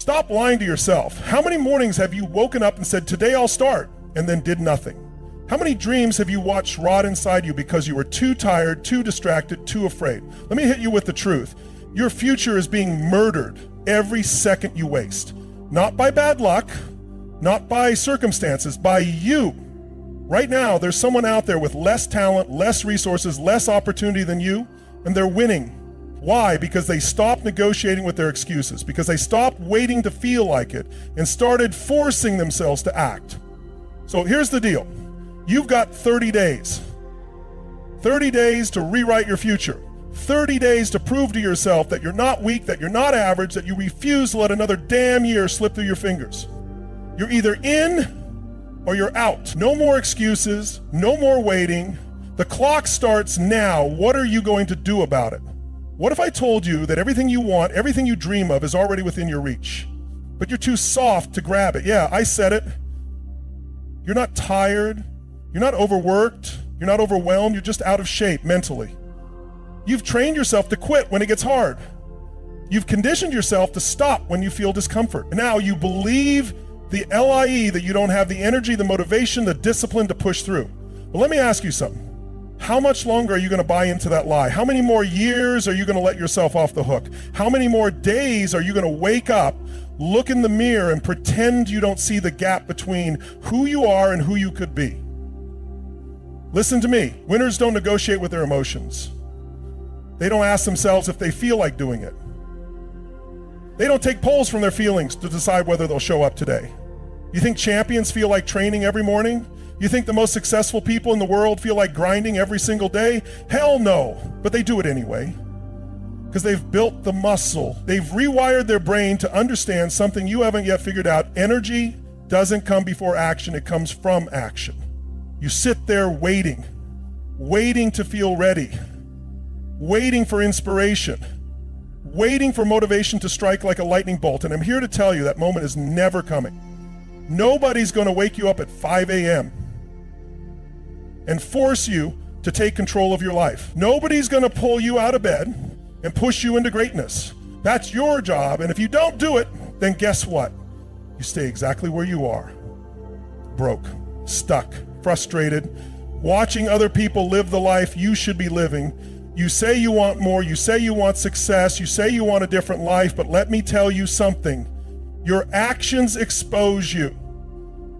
Stop lying to yourself. How many mornings have you woken up and said, today I'll start, and then did nothing? How many dreams have you watched rot inside you because you were too tired, too distracted, too afraid? Let me hit you with the truth. Your future is being murdered every second you waste. Not by bad luck, not by circumstances, by you. Right now, there's someone out there with less talent, less resources, less opportunity than you, and they're winning. Why? Because they stopped negotiating with their excuses, because they stopped waiting to feel like it and started forcing themselves to act. So here's the deal. You've got 30 days. 30 days to rewrite your future. 30 days to prove to yourself that you're not weak, that you're not average, that you refuse to let another damn year slip through your fingers. You're either in or you're out. No more excuses, no more waiting. The clock starts now. What are you going to do about it? What if I told you that everything you want, everything you dream of is already within your reach, but you're too soft to grab it? Yeah, I said it. You're not tired. You're not overworked. You're not overwhelmed. You're just out of shape mentally. You've trained yourself to quit when it gets hard. You've conditioned yourself to stop when you feel discomfort. And now you believe the LIE that you don't have the energy, the motivation, the discipline to push through. But let me ask you something. How much longer are you going to buy into that lie? How many more years are you going to let yourself off the hook? How many more days are you going to wake up, look in the mirror, and pretend you don't see the gap between who you are and who you could be? Listen to me. Winners don't negotiate with their emotions. They don't ask themselves if they feel like doing it. They don't take polls from their feelings to decide whether they'll show up today. You think champions feel like training every morning? You think the most successful people in the world feel like grinding every single day? Hell no, but they do it anyway. Because they've built the muscle. They've rewired their brain to understand something you haven't yet figured out. Energy doesn't come before action, it comes from action. You sit there waiting to feel ready, waiting for inspiration, waiting for motivation to strike like a lightning bolt. And I'm here to tell you that moment is never coming. Nobody's going to wake you up at 5 a.m. and force you to take control of your life. Nobody's going to pull you out of bed and push you into greatness. That's your job. And if you don't do it, then guess what? You stay exactly where you are. Broke, stuck, frustrated, watching other people live the life you should be living. You say you want more, you say you want success, you say you want a different life, but let me tell you something. Your actions expose you.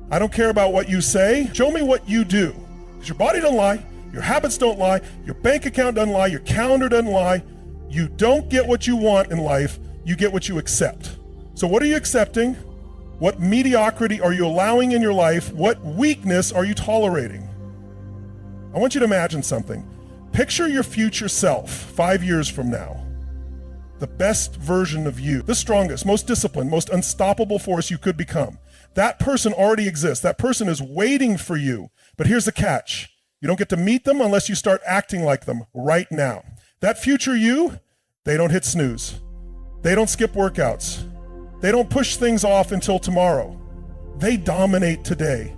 I don't care about what you say. Show me what you do. Because your body doesn't lie, your habits don't lie, your bank account doesn't lie, your calendar doesn't lie. You don't get what you want in life, you get what you accept. So what are you accepting? What mediocrity are you allowing in your life? What weakness are you tolerating? I want you to imagine something. Picture your future self 5 years from now. The best version of you, the strongest, most disciplined, most unstoppable force you could become. That person already exists. That person is waiting for you. But here's the catch. You don't get to meet them unless you start acting like them right now. That future you, they don't hit snooze. They don't skip workouts. They don't push things off until tomorrow. They dominate today.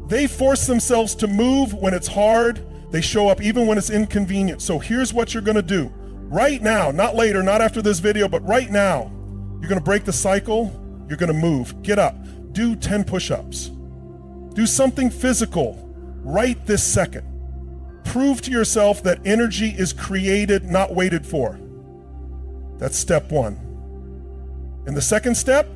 They force themselves to move when it's hard. They show up even when it's inconvenient. So here's what you're going to do. Right now, not later, not after this video, but right now, you're going to break the cycle. You're going to move. Get up. Do 10 push-ups. Do something physical right this second. Prove to yourself that energy is created, not waited for. That's step one. And the second step,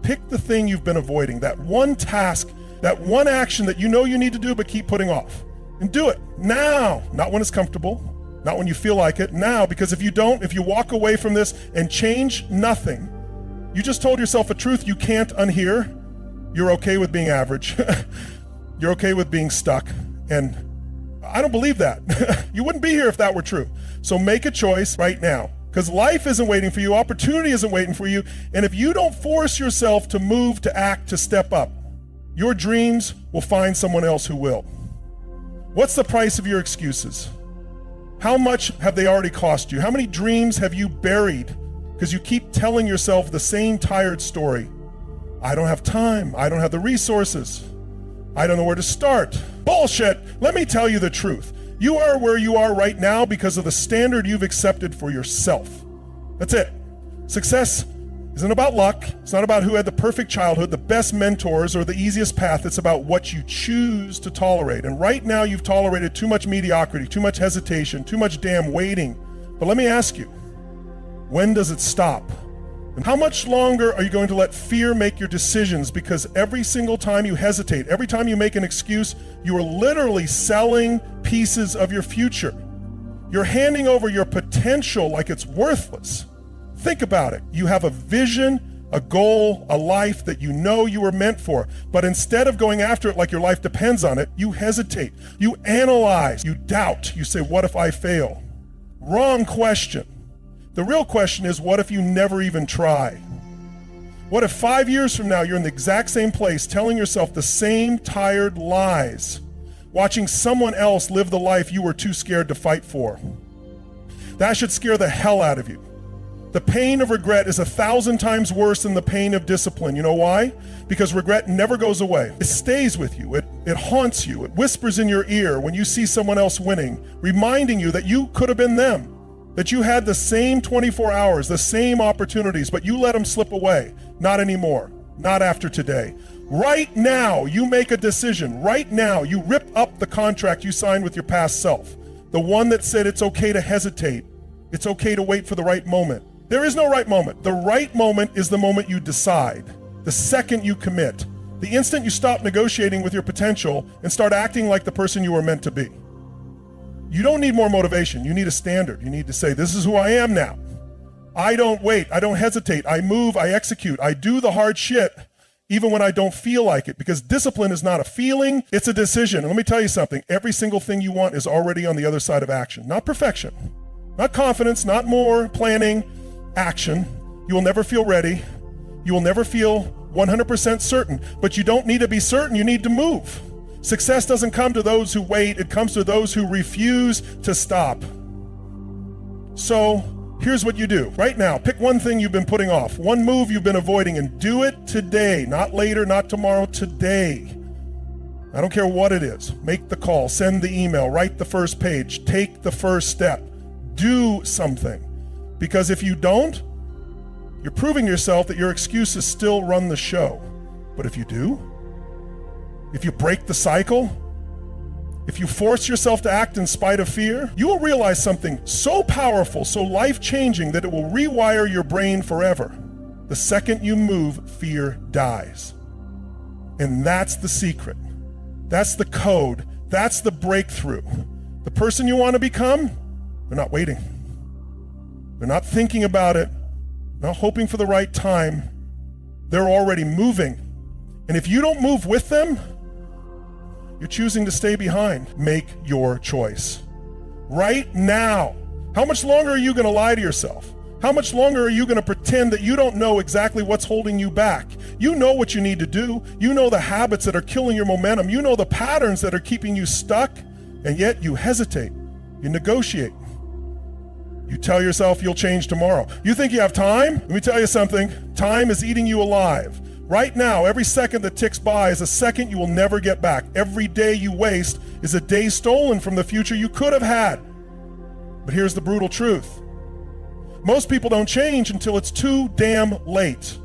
pick the thing you've been avoiding, that one task, that one action that you know you need to do but keep putting off. And do it now, not when it's comfortable, not when you feel like it, now, because if you don't, if you walk away from this and change nothing, you just told yourself a truth you can't unhear. You're okay with being average. You're okay with being stuck. And I don't believe that. You wouldn't be here if that were true. So make a choice right now. Because life isn't waiting for you, opportunity isn't waiting for you, and if you don't force yourself to move, to act, to step up, your dreams will find someone else who will. What's the price of your excuses? How much have they already cost you? How many dreams have you buried because you keep telling yourself the same tired story? I don't have time, I don't have the resources, I don't know where to start. Bullshit! Let me tell you the truth. You are where you are right now because of the standard you've accepted for yourself. That's it. Success isn't about luck. It's not about who had the perfect childhood, the best mentors, or the easiest path. It's about what you choose to tolerate. And right now you've tolerated too much mediocrity, too much hesitation, too much damn waiting. But let me ask you, when does it stop? And how much longer are you going to let fear make your decisions? Because every single time you hesitate, every time you make an excuse, you are literally selling pieces of your future. You're handing over your potential like it's worthless. Think about it. You have a vision, a goal, a life that you know you were meant for. But instead of going after it like your life depends on it, you hesitate, you analyze, you doubt, you say, what if I fail? Wrong question. The real question is, what if you never even try? What if 5 years from now you're in the exact same place telling yourself the same tired lies, watching someone else live the life you were too scared to fight for? That should scare the hell out of you. The pain of regret is 1,000 times worse than the pain of discipline. You know why? Because regret never goes away. It stays with you. It haunts you. It whispers in your ear when you see someone else winning, reminding you that you could have been them, that you had the same 24 hours, the same opportunities, but you let them slip away. Not anymore. Not after today. Right now, you make a decision. Right now, you rip up the contract you signed with your past self. The one that said it's okay to hesitate. It's okay to wait for the right moment. There is no right moment. The right moment is the moment you decide, the second you commit, the instant you stop negotiating with your potential and start acting like the person you were meant to be. You don't need more motivation. You need a standard. You need to say, this is who I am now. I don't wait. I don't hesitate. I move. I execute. I do the hard shit even when I don't feel like it, because discipline is not a feeling, it's a decision. And let me tell you something. Every single thing you want is already on the other side of action. Not perfection, not confidence, not more planning, action. You will never feel ready. You will never feel 100% certain, but you don't need to be certain. You need to move. Success doesn't come to those who wait. It comes to those who refuse to stop. So here's what you do right now. Pick one thing you've been putting off, one move you've been avoiding, and do it today, not later, not tomorrow, today. I don't care what it is. Make the call, send the email, write the first page, take the first step, do something. Because if you don't, you're proving yourself that your excuses still run the show. But if you do, if you break the cycle, if you force yourself to act in spite of fear, you will realize something so powerful, so life-changing that it will rewire your brain forever. The second you move, fear dies. And that's the secret. That's the code. That's the breakthrough. The person you want to become, they're not waiting. They're not thinking about it, not hoping for the right time. They're already moving. And if you don't move with them, you're choosing to stay behind. Make your choice. Right now. How much longer are you going to lie to yourself? How much longer are you going to pretend that you don't know exactly what's holding you back? You know what you need to do. You know the habits that are killing your momentum. You know the patterns that are keeping you stuck, and yet you hesitate. You negotiate. You tell yourself you'll change tomorrow. You think you have time? Let me tell you something. Time is eating you alive. Right now, every second that ticks by is a second you will never get back. Every day you waste is a day stolen from the future you could have had. But here's the brutal truth. Most people don't change until it's too damn late.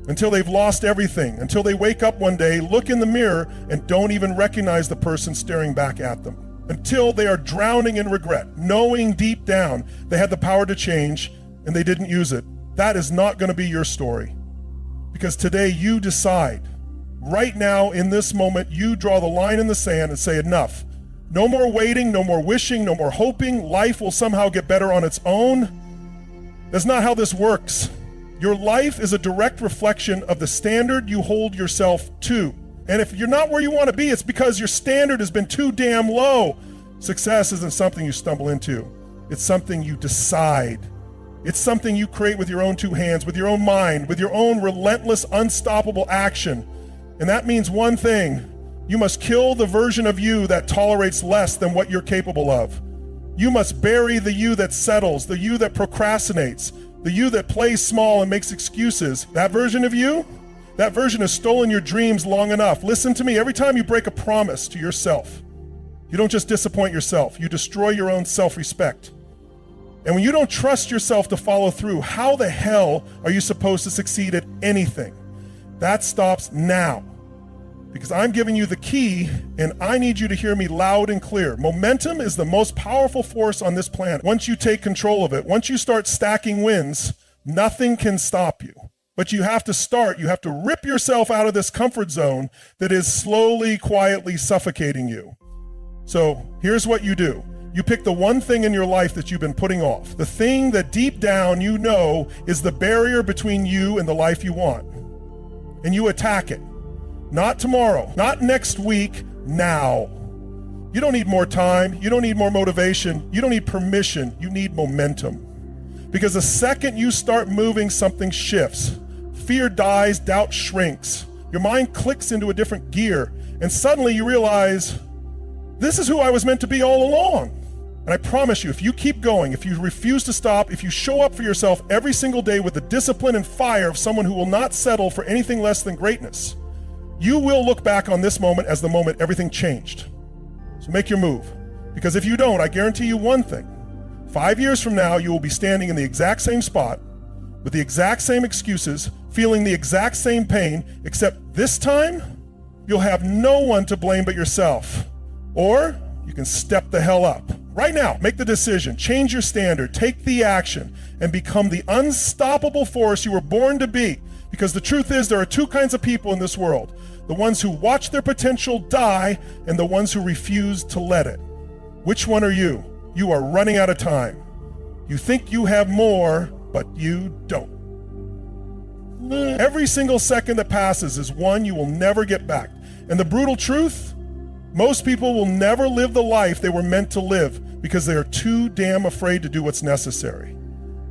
Until they've lost everything. Until they wake up one day, look in the mirror, and don't even recognize the person staring back at them. Until they are drowning in regret, knowing deep down they had the power to change and they didn't use it. That is not going to be your story. Because today you decide. Right now, in this moment, you draw the line in the sand and say enough. No more waiting, no more wishing, no more hoping. Life will somehow get better on its own. That's not how this works. Your life is a direct reflection of the standard you hold yourself to. And if you're not where you want to be, it's because your standard has been too damn low. Success isn't something you stumble into. It's something you decide. It's something you create with your own two hands, with your own mind, with your own relentless, unstoppable action. And that means one thing. You must kill the version of you that tolerates less than what you're capable of. You must bury the you that settles, the you that procrastinates, the you that plays small and makes excuses. That version of you, that version has stolen your dreams long enough. Listen to me, every time you break a promise to yourself, you don't just disappoint yourself, you destroy your own self-respect. And when you don't trust yourself to follow through, how the hell are you supposed to succeed at anything? That stops now. Because I'm giving you the key, and I need you to hear me loud and clear. Momentum is the most powerful force on this planet. Once you take control of it, once you start stacking wins, nothing can stop you. But you have to rip yourself out of this comfort zone that is slowly, quietly suffocating you. So here's what you do. You pick the one thing in your life that you've been putting off, the thing that deep down you know is the barrier between you and the life you want. And you attack it. Not tomorrow, not next week, now. You don't need more time. You don't need more motivation. You don't need permission. You need momentum. Because the second you start moving, something shifts. Fear dies, doubt shrinks. Your mind clicks into a different gear, and suddenly you realize, this is who I was meant to be all along. And I promise you, if you keep going, if you refuse to stop, if you show up for yourself every single day with the discipline and fire of someone who will not settle for anything less than greatness, you will look back on this moment as the moment everything changed. So make your move. Because if you don't, I guarantee you one thing. 5 years from now, you will be standing in the exact same spot, with the exact same excuses, feeling the exact same pain, except this time, you'll have no one to blame but yourself. Or you can step the hell up. Right now, make the decision, change your standard, take the action, and become the unstoppable force you were born to be. Because the truth is, there are two kinds of people in this world. The ones who watch their potential die, and the ones who refuse to let it. Which one are you? You are running out of time. You think you have more, but you don't. Every single second that passes is one you will never get back. And the brutal truth, most people will never live the life they were meant to live because they are too damn afraid to do what's necessary.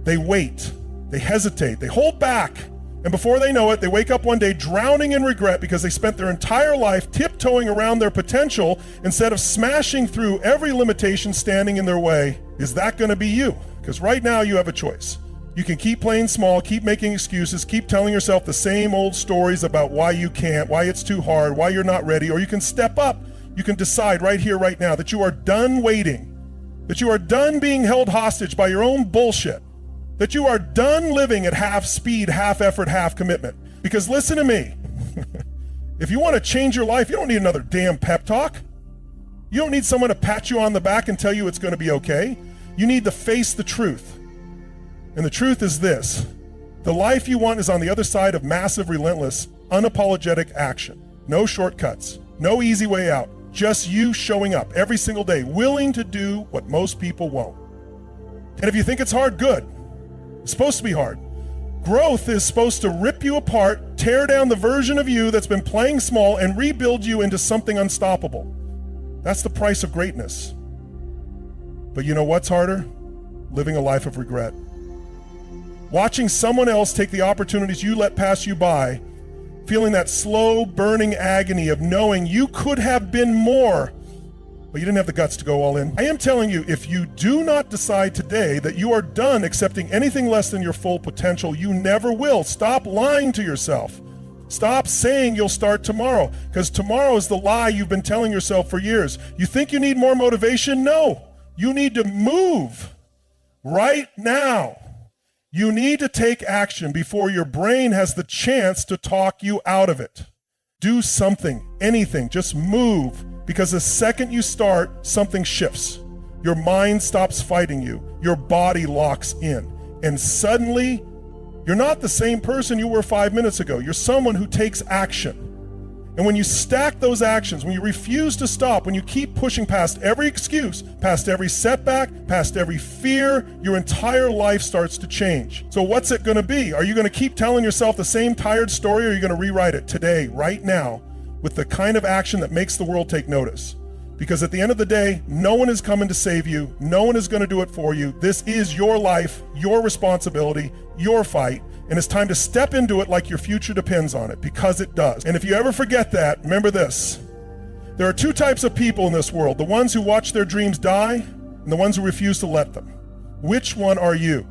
They wait, they hesitate, they hold back. And before they know it, they wake up one day drowning in regret because they spent their entire life tiptoeing around their potential instead of smashing through every limitation standing in their way. Is that going to be you? Because right now you have a choice. You can keep playing small, keep making excuses, keep telling yourself the same old stories about why you can't, why it's too hard, why you're not ready, or you can step up. You can decide right here, right now, that you are done waiting, that you are done being held hostage by your own bullshit. That you are done living at half speed, half effort, half commitment. Because listen to me, if you want to change your life, you don't need another damn pep talk. You don't need someone to pat you on the back and tell you it's going to be okay. You need to face the truth. And the truth is this, the life you want is on the other side of massive, relentless, unapologetic action. No shortcuts, no easy way out, just you showing up every single day, willing to do what most people won't. And if you think it's hard, good. It's supposed to be hard. Growth is supposed to rip you apart, tear down the version of you that's been playing small, and rebuild you into something unstoppable. That's the price of greatness. But you know what's harder? Living a life of regret. Watching someone else take the opportunities you let pass you by, feeling that slow burning agony of knowing you could have been more, but you didn't have the guts to go all in. I am telling you, if you do not decide today that you are done accepting anything less than your full potential, you never will. Stop lying to yourself. Stop saying you'll start tomorrow, because tomorrow is the lie you've been telling yourself for years. You think you need more motivation? No. You need to move right now. You need to take action before your brain has the chance to talk you out of it. Do something, anything, just move. Because the second you start, something shifts. Your mind stops fighting you. Your body locks in. And suddenly, you're not the same person you were 5 minutes ago. You're someone who takes action. And when you stack those actions, when you refuse to stop, when you keep pushing past every excuse, past every setback, past every fear, your entire life starts to change. So what's it going to be? Are you going to keep telling yourself the same tired story, or are you going to rewrite it today, right now, with the kind of action that makes the world take notice? Because at the end of the day, no one is coming to save you. No one is going to do it for you. This is your life, your responsibility, your fight. And it's time to step into it like your future depends on it, because it does. And if you ever forget that, remember this. There are two types of people in this world, the ones who watch their dreams die and the ones who refuse to let them. Which one are you?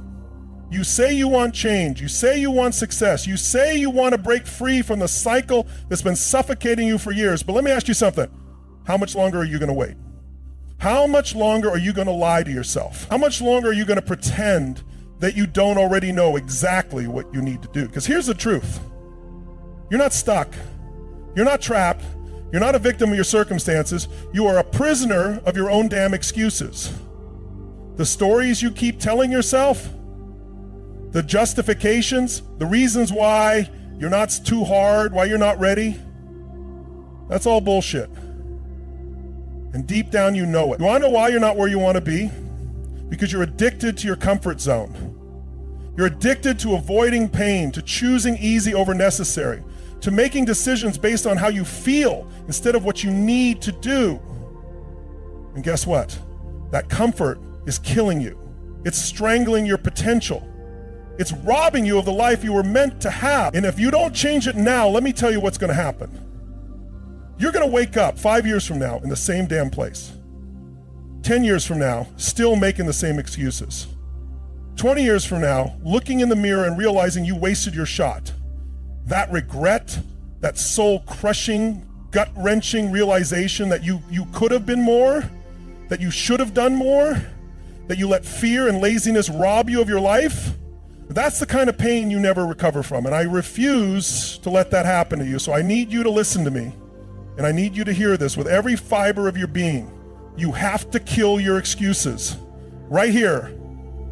You say you want change. You say you want success. You say you want to break free from the cycle that's been suffocating you for years. But let me ask you something. How much longer are you going to wait? How much longer are you going to lie to yourself? How much longer are you going to pretend that you don't already know exactly what you need to do? Because here's the truth. You're not stuck. You're not trapped. You're not a victim of your circumstances. You are a prisoner of your own damn excuses. The stories you keep telling yourself, the justifications, the reasons why you're not too hard, why you're not ready, that's all bullshit. And deep down you know it. You want to know why you're not where you want to be? Because you're addicted to your comfort zone. You're addicted to avoiding pain, to choosing easy over necessary, to making decisions based on how you feel instead of what you need to do. And guess what? That comfort is killing you. It's strangling your potential. It's robbing you of the life you were meant to have. And if you don't change it now, let me tell you what's going to happen. You're going to wake up 5 years from now in the same damn place. 10 years from now, still making the same excuses. 20 years from now, looking in the mirror and realizing you wasted your shot. That regret, that soul-crushing, gut-wrenching realization that you could have been more, that you should have done more, that you let fear and laziness rob you of your life, that's the kind of pain you never recover from. And I refuse to let that happen to you. So I need you to listen to me. And I need you to hear this with every fiber of your being. You have to kill your excuses. Right here,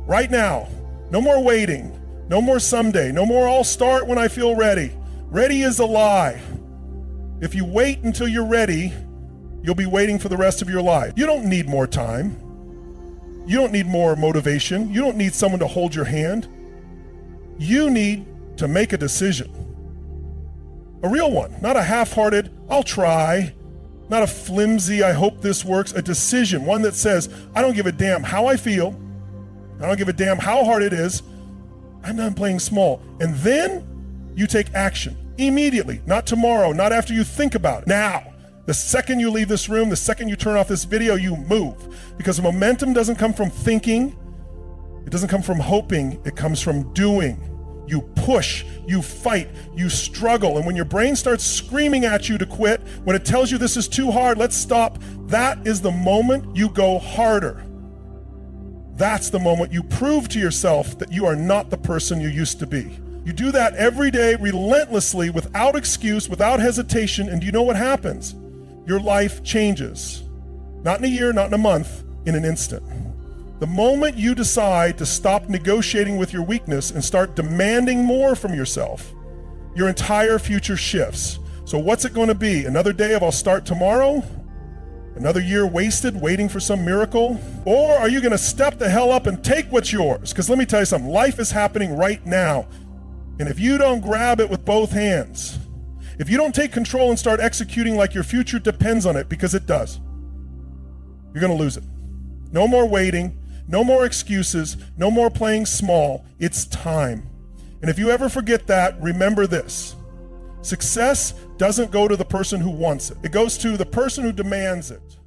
right now. No more waiting. No more someday. No more I'll start when I feel ready. Ready is a lie. If you wait until you're ready, you'll be waiting for the rest of your life. You don't need more time. You don't need more motivation. You don't need someone to hold your hand. You need to make a decision. A real one, not a half-hearted, I'll try, not a flimsy, I hope this works, a decision, one that says, I don't give a damn how I feel, I don't give a damn how hard it is, I'm not playing small. And then you take action immediately, not tomorrow, not after you think about it, now. The second you leave this room, the second you turn off this video, you move. Because momentum doesn't come from thinking, it doesn't come from hoping, it comes from doing. You push, you fight, you struggle. And when your brain starts screaming at you to quit, when it tells you this is too hard, let's stop, that is the moment you go harder. That's the moment you prove to yourself that you are not the person you used to be. You do that every day, relentlessly, without excuse, without hesitation, and do you know what happens? Your life changes. Not in a year, not in a month, in an instant. The moment you decide to stop negotiating with your weakness and start demanding more from yourself, your entire future shifts. So what's it going to be? Another day of I'll start tomorrow? Another year wasted waiting for some miracle? Or are you going to step the hell up and take what's yours? Because let me tell you something, life is happening right now. And if you don't grab it with both hands, if you don't take control and start executing like your future depends on it, because it does, you're going to lose it. No more waiting. No more excuses, no more playing small. It's time. And if you ever forget that, remember this. Success doesn't go to the person who wants it. It goes to the person who demands it.